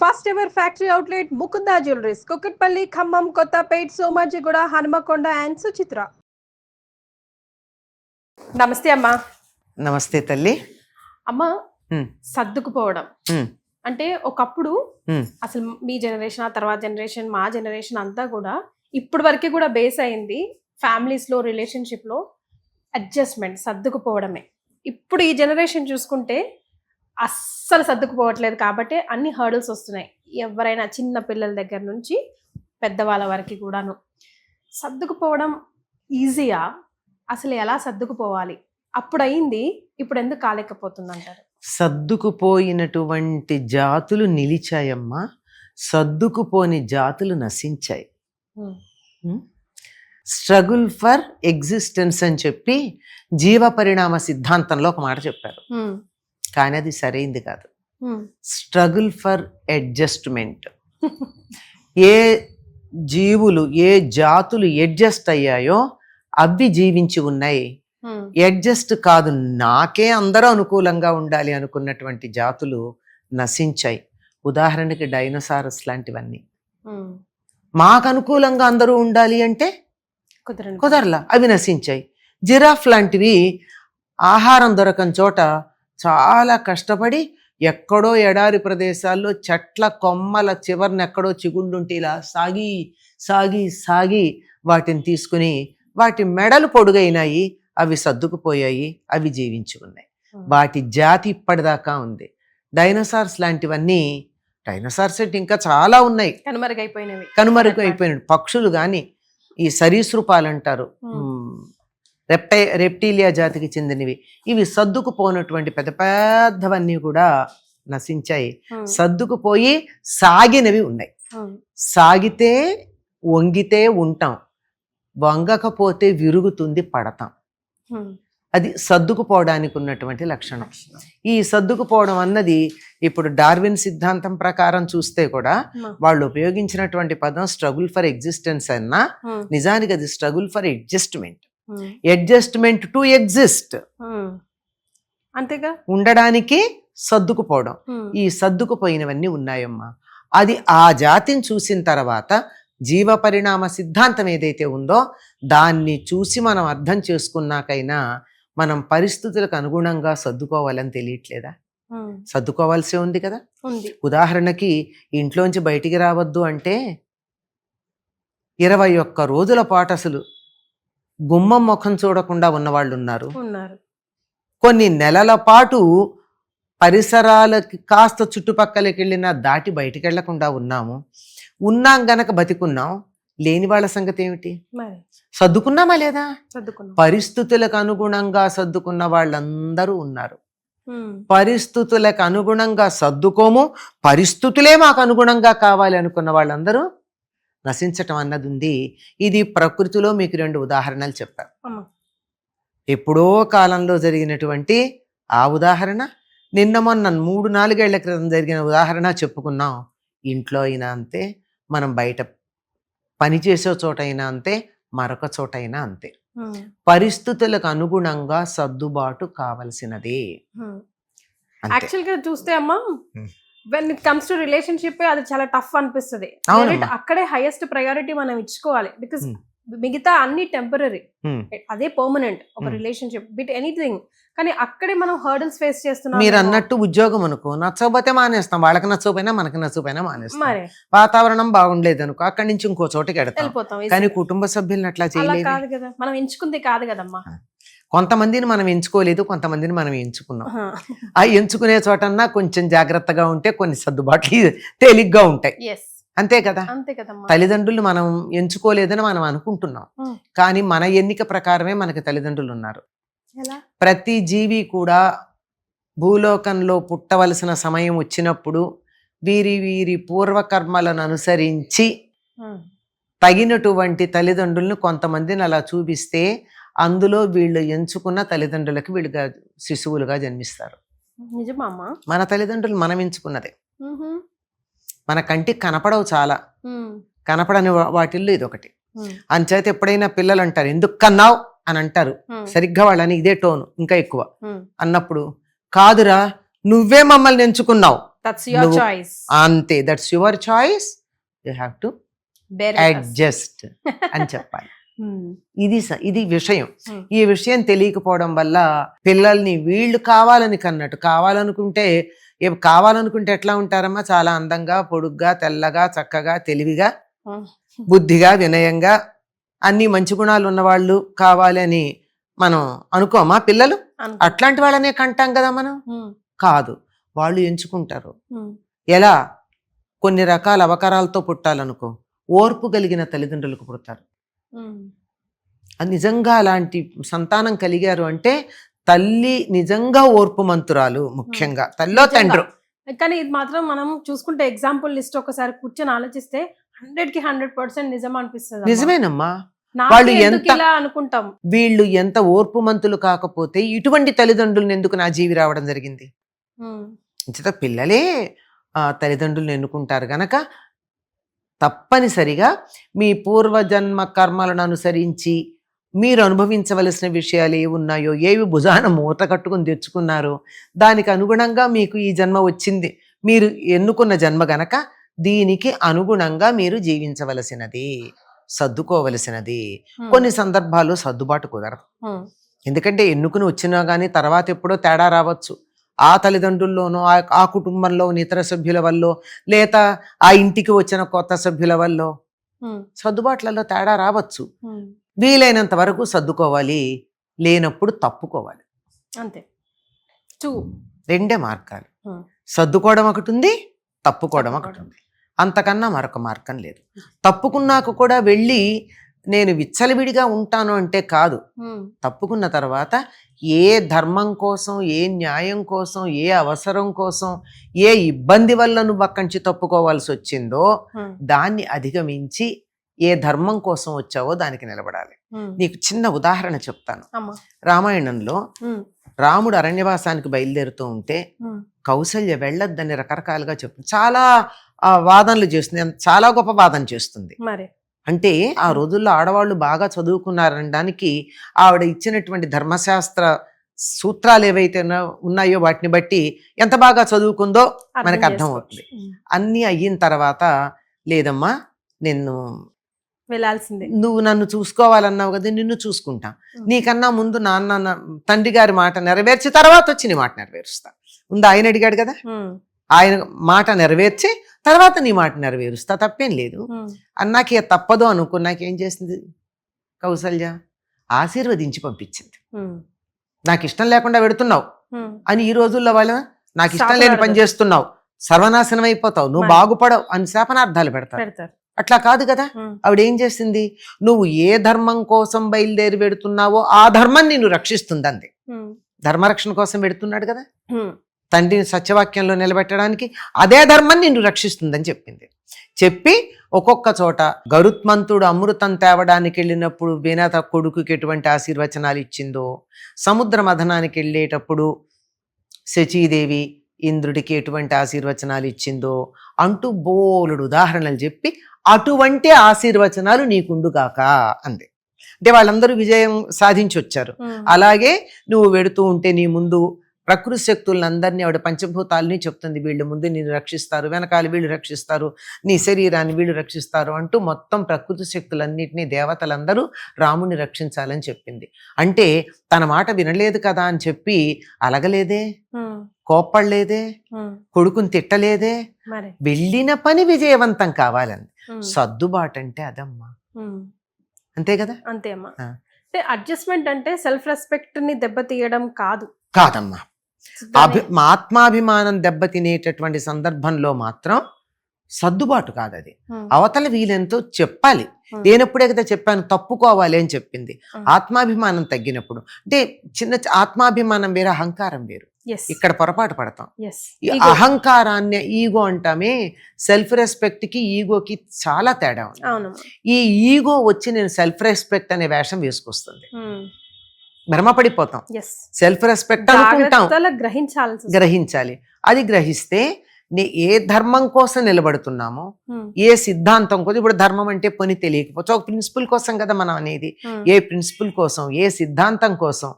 First ever factory outlet Mukunda jewelleries, Kukatpally, Khammam, Kothapet, Somajiguda, Hanamkonda and Suchitra. నమస్తే అమ్మా. నమస్తే తల్లి. అమ్మా, సర్దుకుపోవడం అంటే ఒకప్పుడు అసలు మీ జనరేషన్, ఆ తర్వాత జనరేషన్, మా జనరేషన్ అంతా కూడా ఇప్పటి వరకే కూడా బేస్ అయింది ఫ్యామిలీస్ లో, రిలేషన్షిప్ లో అడ్జస్ట్మెంట్, సర్దుకుపోవడమే. ఇప్పుడు ఈ జనరేషన్ చూసుకుంటే అస్సలు సర్దుకుపోవట్లేదు కాబట్టి అన్ని హర్డల్స్ వస్తున్నాయి. ఎవరైనా చిన్న పిల్లల దగ్గర నుంచి పెద్దవాళ్ళ వరకు కూడాను. సర్దుకుపోవడం ఈజీయా? అసలు ఎలా సర్దుకుపోవాలి? అప్పుడు అయింది, ఇప్పుడు ఎందుకు కాలేకపోతుంది అంటారు? సర్దుకుపోయినటువంటి జాతులు నిలిచాయమ్మా, సర్దుకుపోని జాతులు నశించాయి. స్ట్రగుల్ ఫర్ ఎగ్జిస్టెన్స్ అని చెప్పి జీవ పరిణామ సిద్ధాంతంలో ఒక మాట చెప్పారు, కానీ అది సరైంది కాదు. Struggle for adjustment. ఏ జీవులు, ఏ జాతులు అడ్జస్ట్ అయ్యాయో అవి జీవించి ఉన్నాయి. అడ్జస్ట్ కాదు, నాకే అందరూ అనుకూలంగా ఉండాలి అనుకున్నటువంటి జాతులు నశించాయి. ఉదాహరణకి డైనోసారస్ లాంటివన్నీ. మాకు అనుకూలంగా అందరూ ఉండాలి అంటే కుదరలా, అవి నశించాయి. జిరాఫ్ లాంటివి ఆహారం దొరకని చోట చాలా కష్టపడి ఎక్కడో ఎడారి ప్రదేశాల్లో చెట్ల కొమ్మల చివరిని ఎక్కడో చిగుళ్ళుంటే ఇలా సాగి సాగి సాగి వాటిని తీసుకుని, వాటి మెడలు పొడుగైనాయి, అవి సర్దుకుపోయాయి, అవి జీవించి ఉన్నాయి. వాటి జాతి ఇప్పటిదాకా ఉంది. డైనోసార్స్ లాంటివన్నీ, డైనోసార్స్ అంటే ఇంకా చాలా ఉన్నాయి, కనుమరుగైపోయినవి. పక్షులు కానీ, ఈ సరీసృపాలు అంటారు, రెప్టీలియా జాతికి చెందినవి, ఇవి సర్దుకుపోయినటువంటి పెద్ద పెద్దవన్నీ కూడా నశించాయి. సర్దుకుపోయి సాగినవి ఉన్నాయి. సాగితే వంగితే ఉంటాం, వంగకపోతే విరుగుతుంది, పడతాం. అది సర్దుకుపోవడానికి ఉన్నటువంటి లక్షణం. ఈ సర్దుకుపోవడం అన్నది ఇప్పుడు డార్విన్ సిద్ధాంతం ప్రకారం చూస్తే కూడా వాళ్ళు ఉపయోగించినటువంటి పదం స్ట్రగుల్ ఫర్ ఎగ్జిస్టెన్స్ అన్నా, నిజానికి అది struggle for adjustment. Adjustment to exist, అంతేగా, ఉండడానికి సర్దుకుపోవడం. ఈ సర్దుకుపోయినవన్నీ ఉన్నాయమ్మా. అది ఆ జాతిని చూసిన తర్వాత జీవ పరిణామ సిద్ధాంతం ఏదైతే ఉందో దాన్ని చూసి మనం అర్థం చేసుకున్నాకైనా మనం పరిస్థితులకు అనుగుణంగా సర్దుకోవాలని తెలియట్లేదా? సర్దుకోవాల్సి ఉంది కదా. ఉదాహరణకి ఇంట్లోంచి బయటికి రావద్దు అంటే 21 రోజుల పాటు అసలు గుమ్మం ముఖం చూడకుండా ఉన్నవాళ్ళు ఉన్నారు. కొన్ని నెలల పాటు పరిసరాలకి కాస్త చుట్టుపక్కలకి వెళ్ళినా దాటి బయటికి వెళ్లకుండా ఉన్నాం గనక బతికున్నాం. లేని వాళ్ళ సంగతి ఏమిటి? సర్దుకున్నామా లేదా? పరిస్థితులకు అనుగుణంగా సర్దుకున్న వాళ్ళందరూ ఉన్నారు. పరిస్థితులకు అనుగుణంగా సర్దుకోము, పరిస్థితులే మాకు అనుగుణంగా కావాలి అనుకున్న వాళ్ళందరూ నశించటం అన్నది ఉంది. ఇది ప్రకృతిలో మీకు 2 ఉదాహరణలు చెప్పారు. ఎప్పుడో కాలంలో జరిగినటువంటి ఆ ఉదాహరణ, నిన్న మొన్న 3-4 ఏళ్ల క్రితం జరిగిన ఉదాహరణ చెప్పుకున్నాం. ఇంట్లో అయినా అంతే, మనం బయట పనిచేసే చోట అయినా అంతే, మరొక చోట అయినా అంతే. పరిస్థితులకు అనుగుణంగా సర్దుబాటు కావలసినదే. యాక్చువల్ గా చూస్తే అమ్మా, when it comes to relationship అది చాలా టఫ్ అనిపిస్తుంది. అక్కడే హైయెస్ట్ ప్రయారిటీ మనం ఇచ్చుకోవాలి. బికాస్ మిగతా అన్ని టెంపరీ, అదే పర్మనెంట్ ఒక రిలేషన్షిప్ బిట్ ఎనీథింగ్. కానీ అక్కడే మనం హర్డల్స్ ఫేస్ చేస్తున్నాం. మీరు అన్నట్టు ఉద్యోగం అనుకో, నచ్చకపోతే మానేస్తాం, వాళ్ళకి నచ్చకపోయినా మనకి నచ్చకపోయినా మానేస్తాం. వాతావరణం బాగుండలేదు అనుకో, అక్కడి నుంచి ఇంకో చోటకి వెళ్ళిపోతాం. కానీ కుటుంబ సభ్యులను అట్లా చేయలేదు కదా, మనం ఎంచుకుంది కాదు కదమ్మా. కొంతమందిని మనం ఎంచుకోలేదు, కొంతమందిని మనం ఎంచుకున్నాం. ఆ ఎంచుకునే చోటన్నా కొంచెం జాగ్రత్తగా ఉంటే కొన్ని సర్దుబాట్లు తేలిగ్గా ఉంటాయి. అంతే కదా. తల్లిదండ్రులు మనం ఎంచుకోలేదని మనం అనుకుంటున్నాం, కానీ మన ఎన్నిక ప్రకారమే మనకి తల్లిదండ్రులు ఉన్నారు. ప్రతి జీవి కూడా భూలోకంలో పుట్టవలసిన సమయం వచ్చినప్పుడు వీరి వీరి పూర్వకర్మలను అనుసరించి తగినటువంటి తల్లిదండ్రులను కొంతమందిని అలా చూపిస్తే అందులో వీళ్ళు ఎంచుకున్న తల్లిదండ్రులకి వీళ్ళుగా శిశువులుగా జన్మిస్తారు. మన తల్లిదండ్రులు మనం ఎంచుకున్నదే. మన కంటికి కనపడవు, చాలా కనపడని వాటిల్లో ఇదొకటి. అంచేత ఎప్పుడైనా పిల్లలు అంటారు ఎందుకు కన్నావు అని అంటారు, సరిగ్గా వాళ్ళని ఇదే టోను ఇంకా ఎక్కువ అన్నప్పుడు, కాదురా నువ్వే మమ్మల్ని ఎంచుకున్నావు, దట్స్ యువర్ నువ్వు- చాయిస్. అంతే, that's your choice, you have to adjust అని చెప్పాలి. ఇది విషయం. ఈ విషయం తెలియకపోవడం వల్ల పిల్లల్ని వీళ్ళు కావాలనుకుంటే ఎట్లా ఉంటారమ్మా, చాలా అందంగా, పొడుగ్గా, తెల్లగా, చక్కగా, తెలివిగా, బుద్ధిగా, వినయంగా, అన్ని మంచి గుణాలు ఉన్నవాళ్ళు కావాలని మనం అనుకోమా? పిల్లలు అట్లాంటి వాళ్ళనే కంటాం కదా మనం. కాదు, వాళ్ళు ఎంచుకుంటారు. ఎలా? కొన్ని రకాల అవకరాలతో పుట్టాలనుకో, ఓర్పు కలిగిన తల్లిదండ్రులకు పుడతారు. అది నిజంగా అలాంటి సంతానం కలిగారు అంటే తల్లి నిజంగా ఓర్పు మంతురాలు, ముఖ్యంగా తల్లో తండ్రు. కానీ ఇది మాత్రం మనం చూసుకుంటే ఎగ్జాంపుల్ లిస్ట్ ఒకసారి కూర్చొని ఆలోచిస్తే 100కి 100% నిజం అనిపిస్తుంది. నిజమేనమ్మా. వాళ్ళు ఎంత అనుకుంటాం, వీళ్ళు ఎంత ఓర్పు మంతులు కాకపోతే ఇటువంటి తల్లిదండ్రులను ఎందుకు నా జీవి రావడం జరిగింది. పిల్లలే తల్లిదండ్రులను ఎన్నుకుంటారు గనక తప్పనిసరిగా మీ పూర్వజన్మ కర్మలను అనుసరించి మీరు అనుభవించవలసిన విషయాలు ఏవి ఉన్నాయో, ఏవి భుజాన మూట కట్టుకుని తెచ్చుకున్నారో దానికి అనుగుణంగా మీకు ఈ జన్మ వచ్చింది. మీరు ఎన్నుకున్న జన్మ గనక దీనికి అనుగుణంగా మీరు జీవించవలసినది, సర్దుకోవలసినది. కొన్ని సందర్భాల్లో సర్దుబాటు కుదరదు. ఎందుకంటే ఎన్నుకుని వచ్చినా కానీ తర్వాత ఎప్పుడో తేడా రావచ్చు. ఆ తల్లిదండ్రుల్లోనో, ఆ కుటుంబంలో ఇతర సభ్యుల వల్ల, లేదా ఆ ఇంటికి వచ్చిన కొత్త సభ్యుల వల్ల సర్దుబాట్లలో తేడా రావచ్చు. వీలైనంత వరకు సర్దుకోవాలి, లేనప్పుడు తప్పుకోవాలి. అంతే, రెండే మార్గాలు. సర్దుకోవడం ఒకటి ఉంది, తప్పుకోవడం ఒకటి ఉంది. అంతకన్నా మరొక మార్గం లేదు. తప్పుకున్నాక కూడా వెళ్ళి నేను విచ్చలవిడిగా ఉంటాను అంటే కాదు. తప్పుకున్న తర్వాత ఏ ధర్మం కోసం, ఏ న్యాయం కోసం, ఏ అవసరం కోసం, ఏ ఇబ్బంది వల్ల నువ్వు అక్కడి నుంచి తప్పుకోవాల్సి వచ్చిందో దాన్ని అధిగమించి ఏ ధర్మం కోసం వచ్చావో దానికి నిలబడాలి. నీకు చిన్న ఉదాహరణ చెప్తాను. రామాయణంలో రాముడు అరణ్యవాసానికి బయలుదేరుతూ ఉంటే కౌసల్య వెళ్ళొద్దని రకరకాలుగా చెప్తుంది. చాలా వాదనలు చేస్తుంది, చాలా గొప్ప వాదన చేస్తుంది. అంటే ఆ రోజుల్లో ఆడవాళ్ళు బాగా చదువుకున్నారనడానికి ఆవిడ ఇచ్చినటువంటి ధర్మశాస్త్ర సూత్రాలు ఏవైతే ఉన్నాయో వాటిని బట్టి ఎంత బాగా చదువుకుందో మనకు అర్థం అవుతుంది. అన్నీ అయిన తర్వాత, లేదమ్మా నేను వెళ్ళాల్సిందే, నువ్వు నన్ను చూసుకోవాలన్నావు కదా, నిన్ను చూసుకుంటా, నీకన్నా ముందు తండ్రి గారి మాట నెరవేర్చి తర్వాత వచ్చి నీ మాట నెరవేరుస్తా. ముందు ఆయన అడిగాడు కదా, ఆయన మాట నెరవేర్చి తర్వాత నీ మాట నెరవేరుస్తా, తప్పేం లేదు అన్నాకే తప్పదు అనుకున్నాకేం చేసింది కౌసల్య? ఆశీర్వదించి పంపించింది. నాకు ఇష్టం లేకుండా పెడుతున్నావు అని, ఈ రోజుల్లో వాళ్ళు నాకు ఇష్టం లేని పని చేస్తున్నావు, సర్వనాశనం అయిపోతావు, నువ్వు బాగుపడవు అని శాపనార్థాలు పెడతారు. అట్లా కాదు కదా. ఆవిడ ఏం చేసింది? నువ్వు ఏ ధర్మం కోసం బయలుదేరి పెడుతున్నావో ఆ ధర్మం నిన్ను రక్షిస్తుంది అంది. ధర్మరక్షణ కోసం పెడుతున్నాడు కదా తండ్రిని సత్యవాక్యంలో నిలబెట్టడానికి, అదే ధర్మం నిన్ను రక్షిస్తుందని చెప్పింది. చెప్పి ఒక్కొక్క చోట గరుత్మంతుడు అమృతం తేవడానికి వెళ్ళినప్పుడు వినత కొడుకుకి ఎటువంటి ఆశీర్వచనాలు ఇచ్చిందో, సముద్ర మథనానికి వెళ్ళేటప్పుడు శచీదేవి ఇంద్రుడికి ఎటువంటి ఆశీర్వచనాలు ఇచ్చిందో అంటూ బోలుడు ఉదాహరణలు చెప్పి అటువంటి ఆశీర్వచనాలు నీకుండుగాక అంది. అంటే వాళ్ళందరూ విజయం సాధించి వచ్చారు. అలాగే నువ్వు వెడుతూ ఉంటే నీ ముందు ప్రకృతి శక్తులందరినీ ఆవిడ పంచభూతాలని చెప్తుంది. వీళ్ళు ముందు నిన్ను రక్షిస్తారు, వెనకాల వీళ్ళు రక్షిస్తారు, నీ శరీరాన్ని వీళ్ళు రక్షిస్తారు అంటూ మొత్తం ప్రకృతి శక్తులన్నింటినీ దేవతలందరూ రాముని రక్షించాలని చెప్పింది. అంటే తన మాట వినలేదు కదా అని చెప్పి అలగలేదే, కోప్పడలేదే, కొడుకుని తిట్టలేదే, వెళ్ళిన పని విజయవంతం కావాలని. సర్దుబాటు అంటే అదమ్మా, అంతే కదా. అంతే అమ్మా. అంటే అడ్జస్ట్మెంట్ అంటే సెల్ఫ్ రెస్పెక్ట్ ని దెబ్బతీయడం కాదమ్మా. ఆత్మాభిమానం దెబ్బతినేటటువంటి సందర్భంలో మాత్రం సర్దుబాటు కాదు అది. అవతల వీలెంతో చెప్పాలి. లేనప్పుడే కదా చెప్పాను తప్పుకోవాలి అని చెప్పింది. ఆత్మాభిమానం తగ్గినప్పుడు, అంటే చిన్న ఆత్మాభిమానం వేరు, అహంకారం వేరు. ఇక్కడ పొరపాటు పడతాం. అహంకారాన్ని ఈగో అంటామే, సెల్ఫ్ రెస్పెక్ట్ కి ఈగోకి చాలా తేడా ఉంది. ఈ ఈగో వచ్చి నేను సెల్ఫ్ రెస్పెక్ట్ అనే వేషం వేసుకొస్తుంది, భ్రమపడిపోతాం. సెల్ఫ్ రెస్పెక్ట్ అనుకుంటాం, గ్రహించాలి. అది గ్రహిస్తే ఏ ధర్మం కోసం నిలబడుతున్నామో, ఏ సిద్ధాంతం కోసం, ఇప్పుడు ధర్మం అంటే పని తెలియకపోవచ్చు, ఒక ప్రిన్సిపల్ కోసం కదా మనం అనేది. ఏ ప్రిన్సిపల్ కోసం, ఏ సిద్ధాంతం కోసం,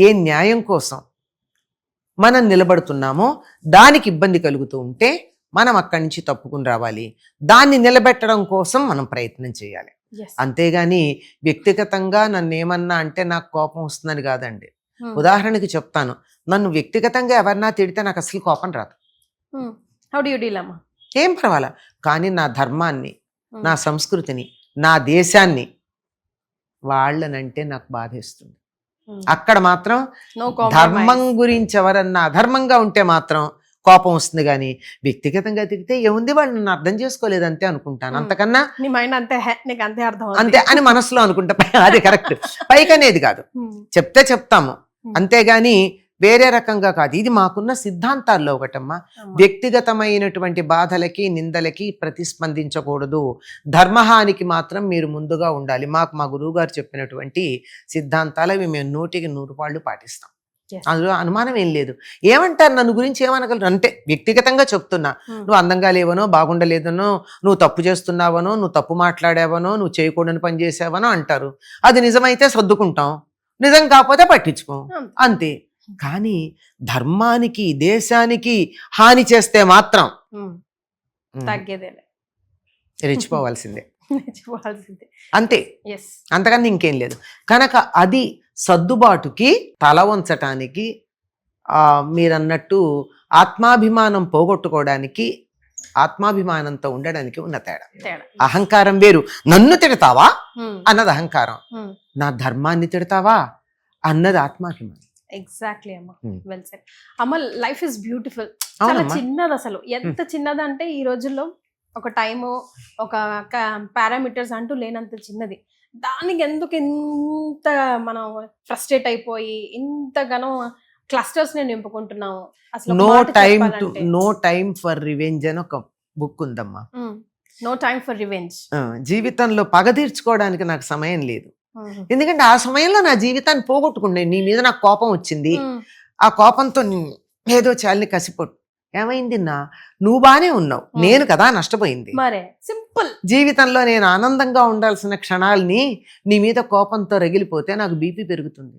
ఏ న్యాయం కోసం మనం నిలబడుతున్నామో దానికి ఇబ్బంది కలుగుతూ ఉంటే మనం అక్కడి నుంచి తప్పుకుని రావాలి. దాన్ని నిలబెట్టడం కోసం మనం ప్రయత్నం చేయాలి. అంతేగాని వ్యక్తిగతంగా నన్ను ఏమన్నా అంటే నాకు కోపం వస్తుందని కాదండి. ఉదాహరణకి చెప్తాను, నన్ను వ్యక్తిగతంగా ఎవరన్నా తిడితే నాకు అసలు కోపం రాదు. ఏం పర్వాలా. కానీ నా ధర్మాన్ని, నా సంస్కృతిని, నా దేశాన్ని వాళ్ళనంటే నాకు బాధేస్తుంది. అక్కడ మాత్రం ధర్మం గురించి ఎవరన్నా అధర్మంగా ఉంటే మాత్రం కోపం వస్తుంది. కానీ వ్యక్తిగతంగా తిరిగితే ఏముంది, వాళ్ళు నన్ను అర్థం చేసుకోలేదు అంతే అనుకుంటాను. అంతకన్నా అంతే అని మనసులో అనుకుంటా. అది కరెక్ట్. పైకి అనేది కాదు, చెప్తే చెప్తాము, అంతేగాని వేరే రకంగా కాదు. ఇది మాకున్న సిద్ధాంతాల్లో ఒకటమ్మా. వ్యక్తిగతమైనటువంటి బాధలకి, నిందలకి ప్రతిస్పందించకూడదు. ధర్మహానికి మాత్రం మీరు ముందుగా ఉండాలి. మాకు మా గురువు గారు చెప్పినటువంటి సిద్ధాంతాలు అవి మేము 100% పాటిస్తాం. అందులో అనుమానం ఏం లేదు. ఏమంటారు నన్ను గురించి ఏమనగలరు అంటే వ్యక్తిగతంగా చెప్తున్నా, నువ్వు అందంగా లేవనో, బాగుండలేదనో, నువ్వు తప్పు చేస్తున్నావనో, నువ్వు తప్పు మాట్లాడావనో, నువ్వు చేయకూడని పని చేసావనో అంటారు. అది నిజమైతే సర్దుకుంటాం, నిజం కాకపోతే పట్టించుకోం, అంతే. కానీ ధర్మానికి, దేశానికి హాని చేస్తే మాత్రం రెచ్చిపోవాల్సిందే, అంతే, అంతకన్నా ఇంకేం లేదు. కనుక అది సర్దుబాటుకి, తల వంచటానికి, మీరన్నట్టు ఆత్మాభిమానం పోగొట్టుకోవడానికి, ఆత్మాభిమానంతో ఉండడానికి ఉన్న తేడా. అహంకారం వేరు. నన్ను తిడతావా అన్నది అహంకారం, నా ధర్మాన్ని తిడతావా అన్నది ఆత్మాభిమానం. ఎగ్జాక్ట్లీ అమ్మ, వెల్ సెడ్ అమ్మ. Life is beautiful. చాలా చిన్నది అసలు. ఎంత చిన్నదంటే ఈ రోజుల్లో ఒక టైము, ఒక పారామీటర్స్ అంటూ లేనంత చిన్నది. దానికి ఎందుకు ఇంత మనం ఫ్రస్ట్రేట్ అయిపోయి ఇంతగానో క్లస్టర్స్ ని నింపుకుంటున్నాము అసలు. నో టైమ్ ఫర్ రివెంజ్ అని ఒక బుక్ ఉందమ్మా. No time for revenge. జీవితంలో పగ తీర్చుకోవడానికి నాకు సమయం లేదు. ఎందుకంటే ఆ సమయంలో నా జీవితాన్ని పోగొట్టుకున్నాను. నీ మీద నాకు కోపం వచ్చింది, ఆ కోపంతో ఏదో చాలని కసిపొట్టు. ఏమైంది, నువ్వు బానే ఉన్నావు, నేను కదా నష్టపోయింది. సింపుల్. జీవితంలో నేను ఆనందంగా ఉండాల్సిన క్షణాలని నీ మీద కోపంతో రగిలిపోతే నాకు బీపీ పెరుగుతుంది,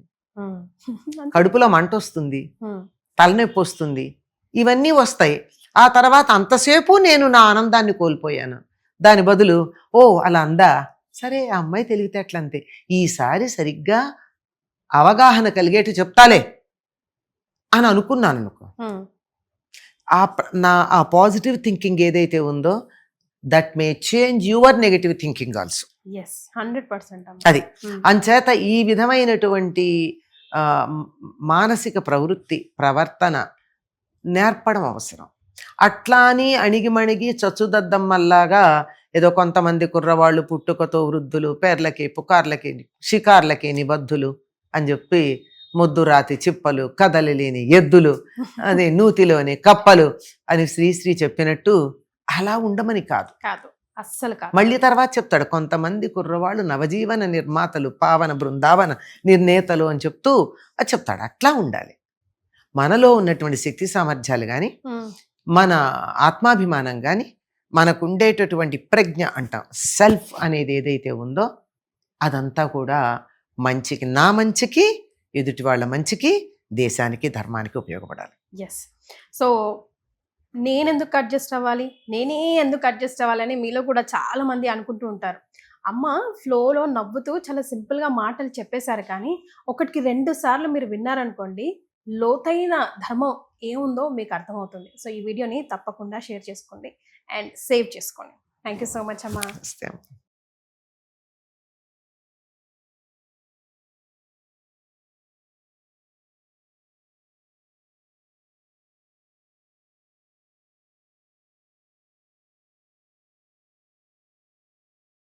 కడుపులో మంట వస్తుంది, తలనొప్పి వస్తుంది, ఇవన్నీ వస్తాయి. ఆ తర్వాత అంతసేపు నేను నా ఆనందాన్ని కోల్పోయాను. దాని బదులు అలా అందా, సరే ఆ అమ్మాయి తెలివితేటలంతే, ఈసారి సరిగ్గా అవగాహన కలిగేట్టు చెప్తాలే అని అనుకున్నాను అనుకో. ఆ పాజిటివ్ థింకింగ్ ఏదైతే ఉందో that may change your negative thinking also. 100%. అది అంచేత ఈ విధమైనటువంటి మానసిక ప్రవృత్తి, ప్రవర్తన నేర్పడం అవసరం. అట్లా అని అణిగిమణిగి చచ్చుదద్దమ్మల్లాగా ఏదో కొంతమంది కుర్రవాళ్ళు పుట్టుకతో వృద్ధులు, పేర్లకి పుకార్లకి షికార్లకి నిబద్ధులు అని చెప్పి, ముద్దు రాతి చిప్పలు, కదలి లేని ఎద్దులు, అదే నూతిలోని కప్పలు అని శ్రీశ్రీ చెప్పినట్టు అలా ఉండమని కాదు, అస్సలు కాదు. మళ్ళీ తర్వాత చెప్తాడు, కొంతమంది కుర్రవాళ్ళు నవజీవన నిర్మాతలు, పావన బృందావన నిర్ణేతలు అని చెప్తూ అది చెప్తాడు. అట్లా ఉండాలి. మనలో ఉన్నటువంటి శక్తి సామర్థ్యాలు కానీ, మన ఆత్మాభిమానం కానీ, మనకు ఉండేటటువంటి ప్రజ్ఞ అంటాం, సెల్ఫ్ అనేది ఏదైతే ఉందో అదంతా కూడా మంచికి, నా మంచికి, ఎదుటి వాళ్ళ మంచికి, దేశానికి, ధర్మానికి ఉపయోగపడాలి. సో నేనెందుకు అడ్జస్ట్ అవ్వాలి, నేనే ఎందుకు అడ్జస్ట్ అవ్వాలని మీలో కూడా చాలా మంది అనుకుంటూ ఉంటారు. అమ్మ ఫ్లోలో నవ్వుతూ చాలా సింపుల్గా మాటలు చెప్పేశారు, కానీ 1కి 2 సార్లు మీరు విన్నారనుకోండి, లోతైన ధర్మం ఏముందో మీకు అర్థమవుతుంది. సో ఈ వీడియోని తప్పకుండా షేర్ చేసుకోండి అండ్ సేవ్ చేసుకోండి. థ్యాంక్ యూ సో మచ్ అమ్మా.